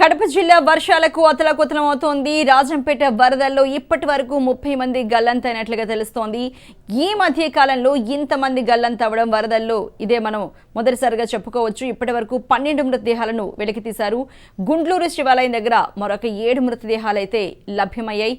కడప జిల్లా వర్షాలకు అతలాకుతలమవుతోంది. రాజంపేట వరదల్లో ఇప్పటి వరకు 30 మంది గల్లంతైనట్లుగా తెలుస్తోంది. ఈ మధ్య కాలంలో ఇంతమంది గల్లంతవడం వరదల్లో ఇదే మనం మొదటిసారిగా చెప్పుకోవచ్చు. ఇప్పటి వరకు 12 మృతదేహాలను వెలికితీశారు. గుండ్లూరు శివాలయం దగ్గర మరొక 7 మృతదేహాలైతే లభ్యమయ్యాయి.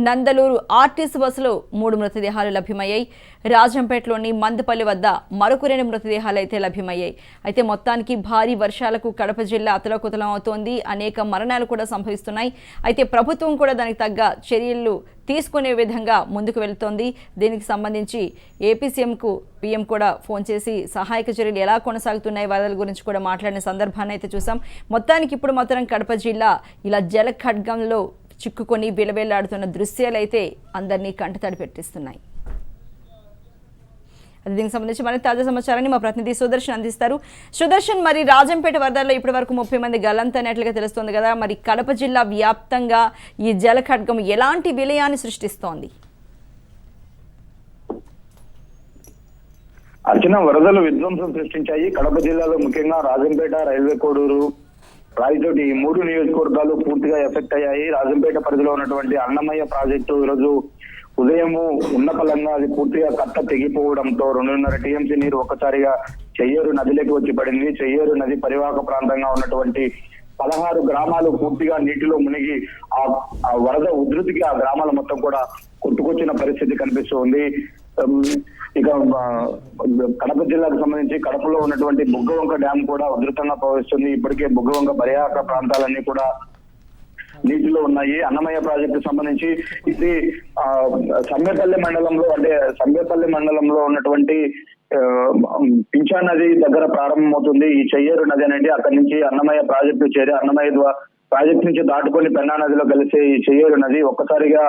నందలూరు ఆర్టీసీ బస్సులో 3 మృతదేహాలు లభ్యమయ్యాయి. రాజంపేటలోని మందపల్లి వద్ద మరొక 2 మృతదేహాలు అయితే లభ్యమయ్యాయి. అయితే మొత్తానికి భారీ వర్షాలకు కడప జిల్లా అతలాకుతలం అవుతోంది. అనేక మరణాలు కూడా సంభవిస్తున్నాయి. అయితే ప్రభుత్వం కూడా దానికి తగ్గ చర్యలు తీసుకునే విధంగా ముందుకు వెళుతోంది. దీనికి సంబంధించి ఏపీ సీఎంకు పీఎం కూడా ఫోన్ చేసి సహాయక చర్యలు ఎలా కొనసాగుతున్నాయి వరదల గురించి కూడా మాట్లాడిన సందర్భాన్ని అయితే చూసాం. మొత్తానికి ఇప్పుడు మాత్రం కడప జిల్లా ఇలా జల ఖడ్గంలో చిక్కుకొని విలవేలాడుతున్న దృశ్యాలైతే అందరినీ కంటతడి పెట్టిస్తున్నాయి. దీనికి సంబంధించి మరింత తాజా సమాచారాన్ని మా ప్రతినిధి సుదర్శన్ అందిస్తారు. సుదర్శన్, మరి రాజంపేట వరదల్లో ఇప్పటి వరకు 30 మంది గల్లంతైనట్లుగా తెలుస్తోంది కదా, మరి కడప జిల్లా వ్యాప్తంగా ఈ జల ఖడ్గం ఎలాంటి విలయాన్ని సృష్టిస్తోంది? అర్చన, వరదలు విధ్వంసం సృష్టించాయి. కడప జిల్లాలో ముఖ్యంగా రాజంపేట, రైల్వే కోడూరు, రాయచోటి ఈ 3 నియోజకవర్గాలు పూర్తిగా ఎఫెక్ట్ అయ్యాయి. రాజంపేట పరిధిలో ఉన్నటువంటి అన్నమయ్య ప్రాజెక్టు ఈరోజు ఉదయం ఉన్నపలంగా అది పూర్తిగా కట్ట తెగిపోవడంతో 2.5 టీఎంసీ నీరు ఒక్కసారిగా చెయ్యేరు నదిలోకి వచ్చి పడింది. చెయ్యేరు నది పరివాహక ప్రాంతంగా ఉన్నటువంటి 16 గ్రామాలు పూర్తిగా నీటిలో మునిగి ఆ వరద ఉధృతికి ఆ గ్రామాలు మొత్తం కూడా కొట్టుకొచ్చిన పరిస్థితి కనిపిస్తుంది. ఇక కడప జిల్లాకు సంబంధించి కడపలో ఉన్నటువంటి బుగ్గవంక డ్యామ్ కూడా ఉధృతంగా ప్రవహిస్తుంది. ఇప్పటికే బుగ్గవంక పరివాహక ప్రాంతాలన్నీ కూడా నీటిలో ఉన్నాయి. అన్నమయ్య ప్రాజెక్టు సంబంధించి ఇది సంబేపల్లి మండలంలో ఉన్నటువంటి పింఛా నది దగ్గర ప్రారంభమవుతుంది. ఈ చెయ్యేరు నది అనేది అక్కడి నుంచి అన్నమయ్య ప్రాజెక్టు చేరి అన్నమయ్య ప్రాజెక్టు నుంచి దాటుకొని పెన్నా నదిలో కలిసే ఈ చెయ్యేరు నది ఒక్కసారిగా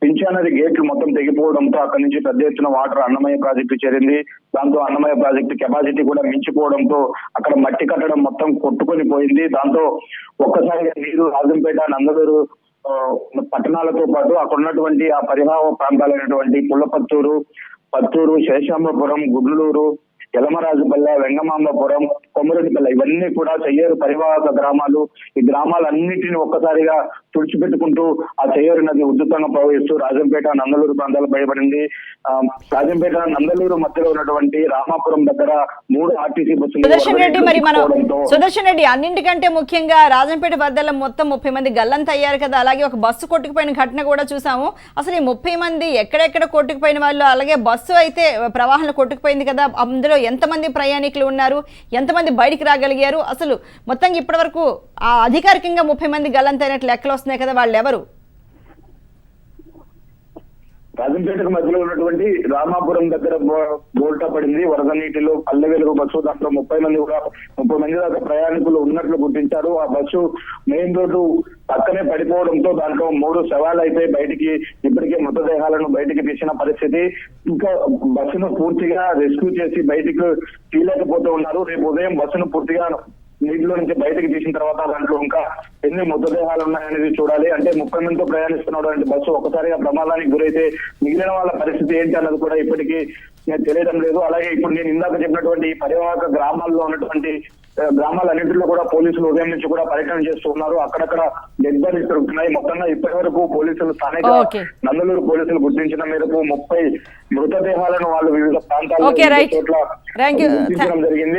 పింఛా నది గేట్లు మొత్తం తెగిపోవడంతో అక్కడి నుంచి పెద్ద ఎత్తున వాటర్ అన్నమయ్య ప్రాజెక్టు చేరింది. దాంతో అన్నమయ్య ప్రాజెక్టు కెపాసిటీ కూడా మించిపోవడంతో అక్కడ మట్టి కట్టడం మొత్తం కొట్టుకొని పోయింది. దాంతో ఒక్కసారిగా నీరు రాజంపేట, నందలూరు పట్టణాలతో పాటు అక్కడ ఉన్నటువంటి ఆ పరివాహక ప్రాంతాలైనటువంటి పుల్లపత్తూరు, పత్తూరు, శేషాంబపురం, గుడ్లూరు, యలమరాజుపల్లె, వెంగమాంబపురం, కొమ్మరెడ్డిపల్లె ఇవన్నీ కూడా చెయ్యేరు పరివాహక గ్రామాలు. ఈ గ్రామాలన్నిటిని ఒక్కసారిగా తుడిచిపెట్టుకుంటూ ఆ చెయ్యేరు నది ఉధృతంగా ప్రవహిస్తూ రాజంపేట, నందలూరు ప్రాంతాలు భయపడింది. రాజంపేట, నందలూరు మధ్యలో ఉన్నటువంటి రామాపురం దగ్గర 3 ఆర్టీసీ బస్సులు. సుదర్శన్ రెడ్డి, అన్నింటికంటే ముఖ్యంగా రాజంపేట వరదల్లో మొత్తం 30 మంది గల్లంత అయ్యారు కదా, అలాగే ఒక బస్సు కొట్టుకుపోయిన ఘటన కూడా చూసాము. అసలు ఈ 30 మంది ఎక్కడెక్కడ కొట్టుకుపోయిన వాళ్ళు, అలాగే బస్సు అయితే ప్రవాహంలో కొట్టుకుపోయింది కదా, అందులో ఎంతమంది ప్రయాణికులు ఉన్నారు, ఎంతమంది బయటికి రాగలిగారు, అసలు మొత్తంగా ఇప్పటి వరకు అధికారికంగా 30 మంది గల్లంతైనట్లు లెక్కలు వస్తున్నాయి కదా, వాళ్ళు ఎవరు? రాజంపేటకు మధ్యలో ఉన్నటువంటి రామాపురం దగ్గర బోల్టా పడింది. వరద నీటిలో పల్లె వెలుగు బస్సు, దాంట్లో 30 మంది దాకా ప్రయాణికులు ఉన్నట్లు గుర్తించారు. ఆ బస్సు మెయిన్ రోడ్డు పక్కనే పడిపోవడంతో దాంట్లో 3 శవాలు అయితే బయటికి ఇప్పటికే మృతదేహాలను బయటికి తీసిన పరిస్థితి. ఇంకా బస్సును పూర్తిగా రెస్క్యూ చేసి బయటికి తీయలేకపోతూ ఉన్నారు. రేపు ఉదయం బస్సును పూర్తిగా నీటిలో నుంచి బయటకు తీసిన తర్వాత దాంట్లో ఇంకా ఎన్ని మృతదేహాలు ఉన్నాయనేది చూడాలి. అంటే 30 మందితో ప్రయాణిస్తున్నటువంటి బస్సు ఒకసారిగా ప్రమాదానికి గురైతే మిగిలిన వాళ్ళ పరిస్థితి ఏంటి అన్నది కూడా ఇప్పటికీ తెలియడం లేదు. అలాగే ఇప్పుడు నేను ఇందాక చెప్పినటువంటి పరివాహక గ్రామాల్లో ఉన్నటువంటి గ్రామాలన్నింటిలో కూడా పోలీసులు ఉదయం నుంచి కూడా పర్యటన చేస్తూ ఉన్నారు. అక్కడక్కడ డెడ్ బాడీస్ దొరుకుతున్నాయి. మొత్తంగా ఇప్పటి వరకు పోలీసులు స్థానిక నందలూరు పోలీసులు గుర్తించిన మేరకు 30 మృతదేహాలను వాళ్ళు వివిధ ప్రాంతాల్లో చోట్ల గుర్తించడం జరిగింది.